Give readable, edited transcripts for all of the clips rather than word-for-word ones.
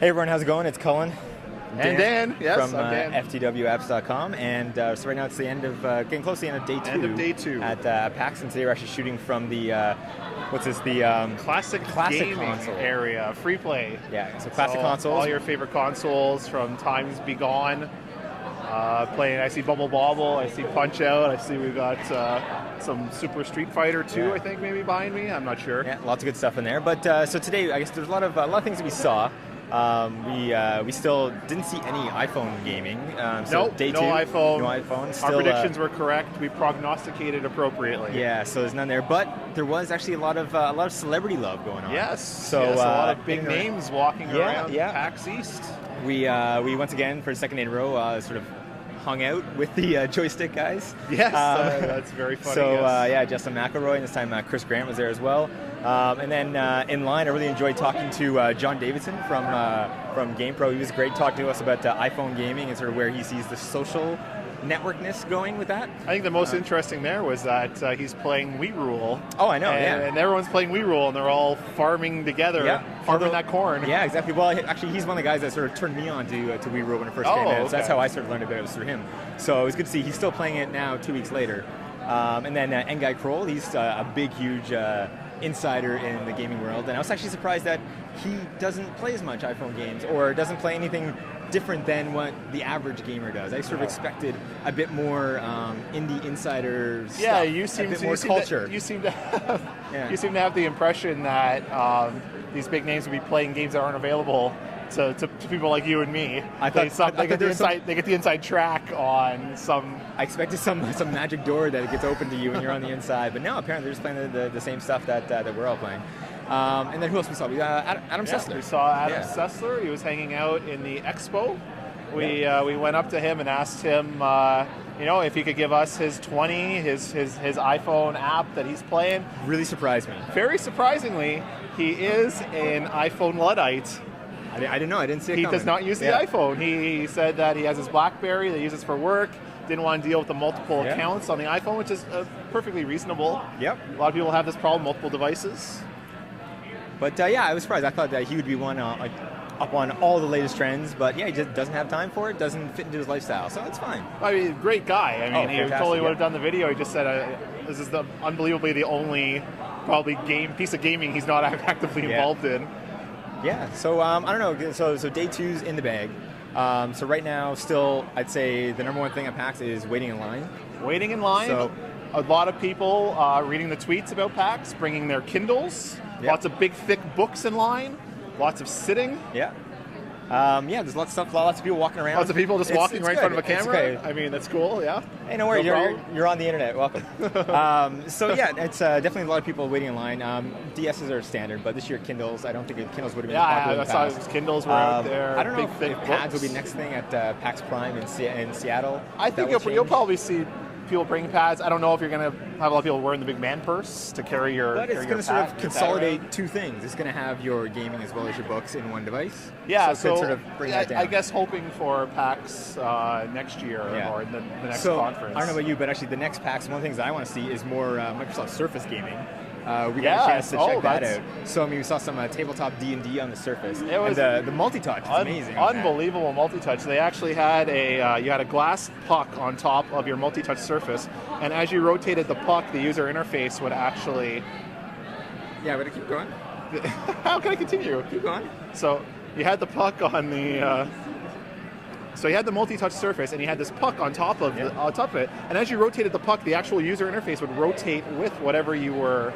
Hey everyone, how's it going? It's Cullen. And Dan, yes, from I'm Dan. FTWApps.com, and so right now it's the end of getting close to the end of day two. End of day two at PAX, and today we're actually shooting from the what's this? The classic gaming console area, free play. Yeah, so classic consoles. All your favorite consoles from times begone. Playing. I see Bubble Bobble. I see Punch Out. I see we've got some Super Street Fighter 2. Yeah. I think maybe behind me. I'm not sure. Yeah, lots of good stuff in there. But so today, I guess there's a lot of things that we saw. We still didn't see any iPhone gaming. So Nope, day no two, iPhone. no iPhone. Still, Our predictions were correct. We prognosticated appropriately. Yeah, so there's none there. But there was actually a lot of celebrity love going on. Yes. So yes, a lot of big names walking around yeah. PAX East. We once again for the second day in a row sort of hung out with the joystick guys. Yes, that's very funny. So yes. yeah, Justin McElroy, and this time Chris Grant was there as well. And then in line, I really enjoyed talking to John Davison from Gamepro. He was great talking to us about iPhone gaming and sort of where he sees the social networkness going with that. I think the most interesting there was that he's playing Wii Rule. Oh, I know, and everyone's playing Wii Rule, and they're all farming together, farming that corn. Yeah, exactly. Well, actually, he's one of the guys that sort of turned me on to Wii Rule when it first came out. So that's how I sort of learned about it, was through him. So it was good to see. He's still playing it now 2 weeks later. And then N'Gai Croal, he's a big, huge insider in the gaming world. And I was actually surprised that he doesn't play as much iPhone games or doesn't play anything different than what the average gamer does. I sort of expected a bit more indie insider stuff, yeah, you seem a bit to, more you culture. You seem to have the impression that these big names would be playing games that aren't available to people like you and me. They get the inside track on some. I expected some magic door that gets open to you when you're on the inside, but no, apparently they're just playing the same stuff that we're all playing. And then who else we saw? We Adam Sessler. We saw Adam Sessler. He was hanging out in the expo. We went up to him and asked him, if he could give us his his iPhone app that he's playing. Really surprised me. Very surprisingly, he is an iPhone Luddite. I didn't know. I didn't see it He coming. does not use the iPhone. He said that he has his BlackBerry that he uses for work. Didn't want to deal with the multiple accounts on the iPhone, which is perfectly reasonable. Yep. A lot of people have this problem, multiple devices. But I was surprised. I thought that he would be one up on all the latest trends, but he just doesn't have time for it. Doesn't fit into his lifestyle, so it's fine. I mean, great guy. I mean, he totally would have done the video. He just said this is unbelievably the only probably piece of gaming he's not actively involved in. Yeah. So I don't know. So day two's in the bag. So right now, still, I'd say the number one thing at PAX is waiting in line. Waiting in line. So a lot of people reading the tweets about PAX, bringing their Kindles. Yep. Lots of big, thick books in line. Lots of sitting. Yeah. There's lots of stuff. Lots of people walking around. Lots of people just walking right in front of a camera. Okay. I mean, that's cool. Yeah. Hey, no worries. You're on the internet. Welcome. It's definitely a lot of people waiting in line. DSs are standard, but this year Kindles. I don't think Kindles would have been popular. Yeah, I saw Kindles were out there. I don't know big, if pads will be next thing at PAX Prime in Seattle. I think you'll probably see people bringing pads. I don't know if you're going to have a lot of people wearing the big man purse to carry your. But it's going to sort of consolidate two things. It's going to have your gaming as well as your books in one device. Yeah, so sort of bring that down. I guess hoping for PAX next year or the next conference. I don't know about you, but actually the next PAX, one of the things I want to see is more Microsoft Surface gaming. We got a chance to check that out. So we saw some tabletop D&D on the Surface. It was the multi-touch is amazing. Unbelievable multi-touch. They actually had you had a glass puck on top of your multi-touch Surface, and as you rotated the puck, the user interface would actually. Yeah, but keep going. How can I continue? Keep going. So you had the puck on the. So you had the multi-touch surface, and you had this puck on top of it. And as you rotated the puck, the actual user interface would rotate with whatever you were,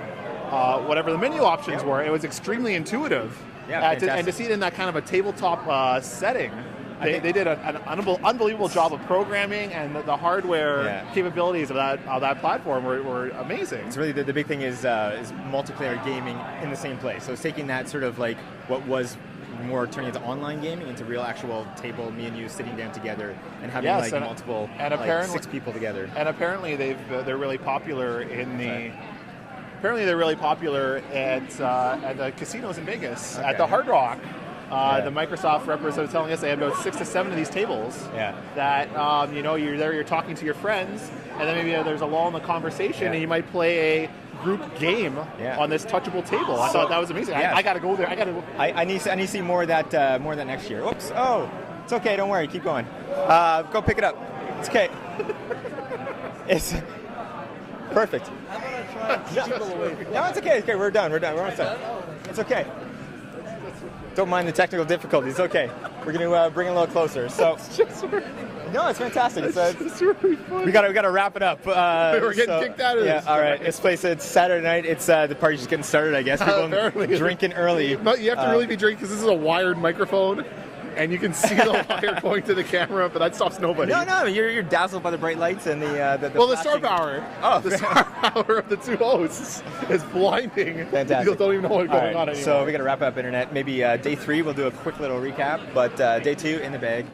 whatever the menu options were. It was extremely intuitive. Yeah, and to see it in that kind of a tabletop setting, they did an unbelievable job of programming, and the hardware capabilities of that platform were amazing. It's really the big thing is multiplayer gaming in the same place. So it's taking that sort of like what was more turning into online gaming into real actual table, me and you sitting down together and having multiple, and apparently 6 people together. And apparently they're really popular in the. Apparently they're really popular at the casinos in Vegas, at the Hard Rock. The Microsoft representative telling us they had about 6 to 7 of these tables. Yeah. That you're there, you're talking to your friends, and then maybe there's a lull in the conversation, and you might play a group game on this touchable table. I thought that was amazing. Yeah. I got to go there. I need to see more of that next year. Oops. Oh, it's okay. Don't worry. Keep going. Go pick it up. It's okay. It's perfect. No, it's okay. Okay, we're done. We're almost done. It's okay. Don't mind the technical difficulties. It's okay. We're going to bring it a little closer. So, no, it's fantastic. It's really fun. We got to wrap it up. We're getting kicked out of this. Yeah, all right. This place, it's Saturday night. It's the party's just getting started, I guess. People drinking early. You have to really be drinking because this is a wired microphone. And you can see the wire going to the camera, but that stops nobody. No, you're dazzled by the bright lights and the the star power. Oh, the star power of the two hosts is blinding. Fantastic. People don't even know what's going on anymore. So we got to wrap up internet. Maybe day 3 we'll do a quick little recap, but day 2 in the bag.